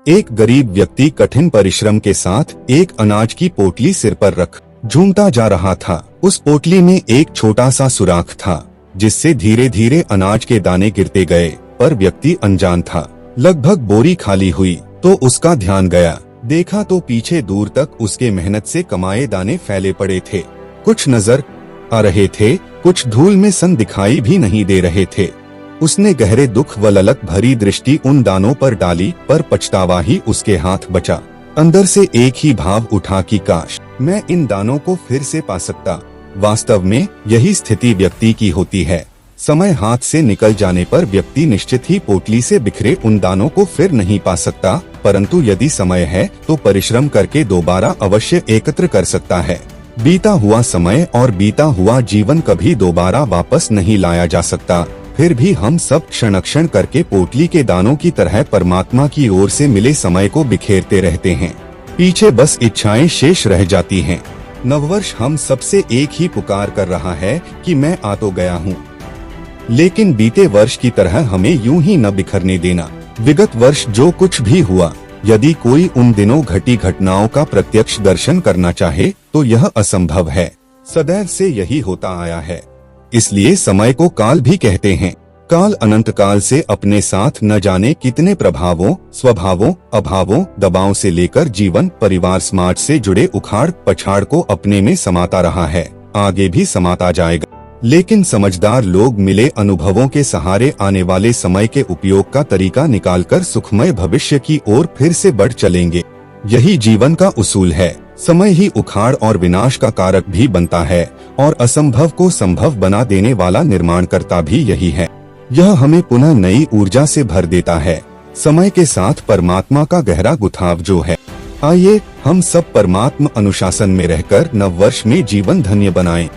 एक गरीब व्यक्ति कठिन परिश्रम के साथ एक अनाज की पोटली सिर पर रख झूमता जा रहा था। उस पोटली में एक छोटा सा सुराख था जिससे धीरे धीरे अनाज के दाने गिरते गए, पर व्यक्ति अनजान था। लगभग बोरी खाली हुई तो उसका ध्यान गया। देखा तो पीछे दूर तक उसके मेहनत से कमाए दाने फैले पड़े थे। कुछ नजर आ रहे थे, कुछ धूल में सन दिखाई भी नहीं दे रहे थे। उसने गहरे दुख व ललक भरी दृष्टि उन दानों पर डाली, पर पछतावा ही उसके हाथ बचा। अंदर से एक ही भाव उठा कि काश मैं इन दानों को फिर से पा सकता। वास्तव में यही स्थिति व्यक्ति की होती है। समय हाथ से निकल जाने पर व्यक्ति निश्चित ही पोटली से बिखरे उन दानों को फिर नहीं पा सकता, परंतु यदि समय है तो परिश्रम करके दोबारा अवश्य एकत्र कर सकता है। बीता हुआ समय और बीता हुआ जीवन कभी दोबारा वापस नहीं लाया जा सकता। फिर भी हम सब क्षण क्षण करके पोटली के दानों की तरह परमात्मा की ओर से मिले समय को बिखेरते रहते हैं। पीछे बस इच्छाएं शेष रह जाती हैं। नववर्ष हम सबसे एक ही पुकार कर रहा है कि मैं आ तो गया हूँ, लेकिन बीते वर्ष की तरह हमें यूं ही न बिखरने देना। विगत वर्ष जो कुछ भी हुआ, यदि कोई उन दिनों घटी घटनाओं का प्रत्यक्ष दर्शन करना चाहे तो यह असंभव है। सदैव से यही होता आया है। इसलिए समय को काल भी कहते हैं। काल अनंत काल से अपने साथ न जाने कितने प्रभावों, स्वभावों, अभावों, दबाव से लेकर जीवन, परिवार, समाज से जुड़े उखाड़ पछाड़ को अपने में समाता रहा है, आगे भी समाता जाएगा। लेकिन समझदार लोग मिले अनुभवों के सहारे आने वाले समय के उपयोग का तरीका निकालकर सुखमय भविष्य की ओर फिर से बढ़ चलेंगे। यही जीवन का उसूल है। समय ही उखाड़ और विनाश का कारक भी बनता है और असंभव को संभव बना देने वाला निर्माणकर्ता भी यही है। यह हमें पुनः नई ऊर्जा से भर देता है। समय के साथ परमात्मा का गहरा गुथाव जो है। आइए हम सब परमात्मा अनुशासन में रहकर नववर्ष में जीवन धन्य बनाएं।